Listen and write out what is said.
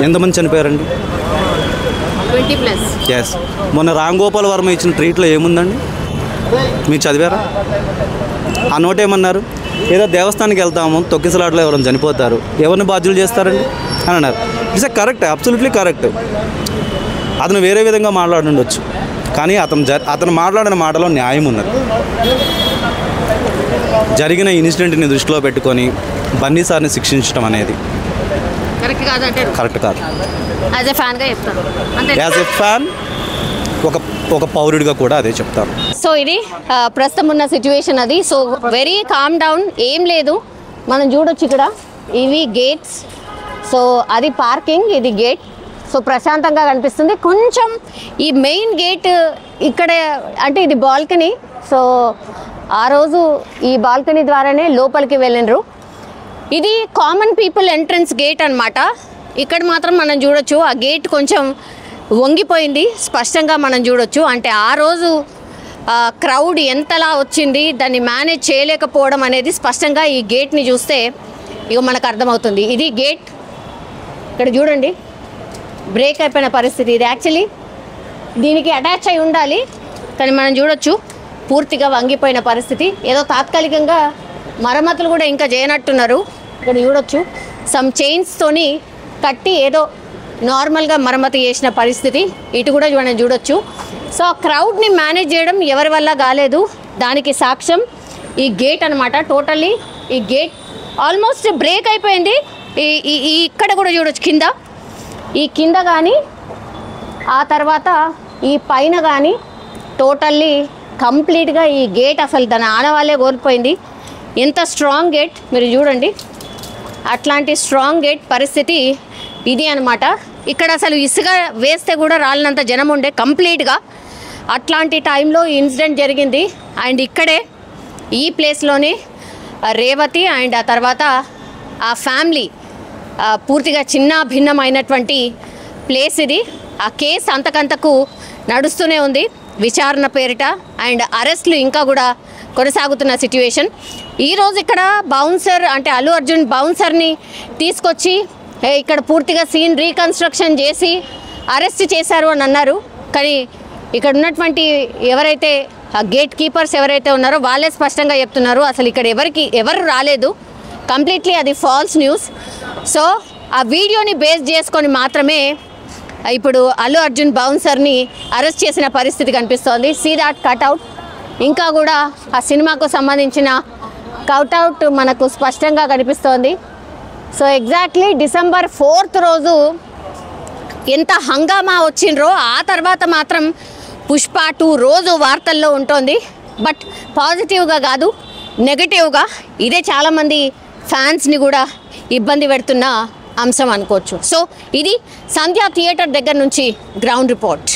ఎంతమంది చనిపోయారండి? 20+. ఎస్. మొన్న రామ్ గోపాల్ వర్మ ఇచ్చిన ట్రీట్లో ఏముందండి? మీరు చదివారా? ఆ నోట్ ఏమన్నారు? ఏదో దేవస్థానానికి వెళ్తాము, తొక్కిసలాట్లో ఎవరైనా చనిపోతారు, ఎవరిని బాధ్యులు చేస్తారండి అని అన్నారు. It's a correct, absolutely correct. అతను వేరే విధంగా మాట్లాడుండొచ్చు, కానీ అతను మాట్లాడిన మాటలో న్యాయం ఉన్నది. జరిగిన ఇన్సిడెంట్ని దృష్టిలో పెట్టుకొని బన్నీ సార్ని శిక్షించడం అనేది కరెక్ట్ కాదు. యాజ్ ఎ ఫ్యాన్, ఒక పౌరుడిగా కూడా అదే చెప్తాను. సో ఇది ప్రస్తుతం ఉన్న సిచ్యువేషన్ అది. సో వెరీ కామ్ డౌన్, ఏం లేదు. మనం చూడొచ్చు ఇక్కడ ఇవి గేట్స్. సో అది పార్కింగ్, ఇది గేట్. సో ప్రశాంతంగా కనిపిస్తుంది. కొంచెం ఈ మెయిన్ గేట్ ఇక్కడ అంటే ఇది బాల్కనీ. సో ఆ రోజు ఈ బాల్కనీ ద్వారానే లోపలికి వెళ్ళినరు. ఇది కామన్ పీపుల్ ఎంట్రన్స్ గేట్ అన్నమాట. ఇక్కడ మాత్రం మనం చూడొచ్చు ఆ గేట్ కొంచెం వంగిపోయింది, స్పష్టంగా మనం చూడొచ్చు. అంటే ఆ రోజు క్రౌడ్ ఎంతలా వచ్చింది, దాన్ని మేనేజ్ చేయలేకపోవడం అనేది స్పష్టంగా ఈ గేట్ని చూస్తే ఇక మనకు అర్థమవుతుంది. ఇది గేట్, ఇక్కడ చూడండి బ్రేక్ అయిపోయిన పరిస్థితి. ఇది యాక్చువల్లీ దీనికి అటాచ్ అయి ఉండాలి, కానీ మనం చూడొచ్చు పూర్తిగా వంగిపోయిన పరిస్థితి. ఏదో తాత్కాలికంగా మరమ్మతులు కూడా ఇంకా చేయనట్టున్నారు. ఇక్కడ చూడొచ్చు సమ్ చైన్స్తోని కట్టి ఏదో నార్మల్గా మరమ్మతు చేసిన పరిస్థితి. ఇటు కూడా మనం చూడొచ్చు. సో ఆ క్రౌడ్ని మేనేజ్ చేయడం ఎవరి వల్ల కాలేదు. దానికి సాక్ష్యం ఈ గేట్ అనమాట. టోటల్లీ ఈ గేట్ ఆల్మోస్ట్ బ్రేక్ అయిపోయింది. ఈ ఇక్కడ కూడా చూడొచ్చు కింద, ఈ కింద కానీ ఆ తర్వాత ఈ పైన కానీ టోటల్లీ కంప్లీట్గా ఈ గేట్ అసలు దాని ఆనవాళ్ళే కోల్పోయింది. ఎంత స్ట్రాంగ్ గేట్ మీరు చూడండి, అట్లాంటి స్ట్రాంగ్ గేట్ పరిస్థితి ఇది అనమాట. ఇక్కడ అసలు ఇసుక వేస్తే కూడా రాలినంత జనం ఉండే కంప్లీట్గా. అట్లాంటి టైంలో ఇన్సిడెంట్ జరిగింది. అండ్ ఇక్కడే ఈ ప్లేస్లోనే రేవతి అండ్ ఆ తర్వాత ఆ ఫ్యామిలీ పూర్తిగా చిన్న భిన్నమైనటువంటి ప్లేస్ ఇది. ఆ కేసు అంతకంతకు నడుస్తూనే ఉంది విచారణ పేరిట. అండ్ అరెస్టులు ఇంకా కూడా కొనసాగుతున్న సిచ్యువేషన్. ఈరోజు ఇక్కడ బౌన్సర్ అంటే అల్లు అర్జున్ బౌన్సర్ని తీసుకొచ్చి ఇక్కడ పూర్తిగా సీన్ రీకన్స్ట్రక్షన్ చేసి అరెస్ట్ చేశారు అని అన్నారు. కానీ ఇక్కడ ఉన్నటువంటి ఎవరైతే గేట్ కీపర్స్ ఎవరైతే ఉన్నారో వాళ్ళే స్పష్టంగా చెప్తున్నారు అసలు ఇక్కడ ఎవరు రాలేదు, కంప్లీట్లీ అది ఫాల్స్ న్యూస్. సో ఆ వీడియోని బేస్ చేసుకొని మాత్రమే ఇప్పుడు అల్లు అర్జున్ బౌన్సర్ని అరెస్ట్ చేసిన పరిస్థితి కనిపిస్తోంది. సీ దాట్ కట్అవుట్, ఇంకా కూడా ఆ సినిమాకు సంబంధించిన కట్అవుట్ మనకు స్పష్టంగా కనిపిస్తోంది. సో ఎగ్జాక్ట్లీ December 4th రోజు ఎంత హంగామా వచ్చిండ్రో ఆ తర్వాత మాత్రం పుష్ప 2 రోజు వార్తల్లో ఉంటుంది. బట్ పాజిటివ్గా కాదు, నెగటివ్గా ఇదే చాలామంది ఫ్యాన్స్ని కూడా ఇబ్బంది పెడుతున్న అంశం అనుకోవచ్చు. సో ఇది సంధ్యా థియేటర్ దగ్గర నుంచి గ్రౌండ్ రిపోర్ట్.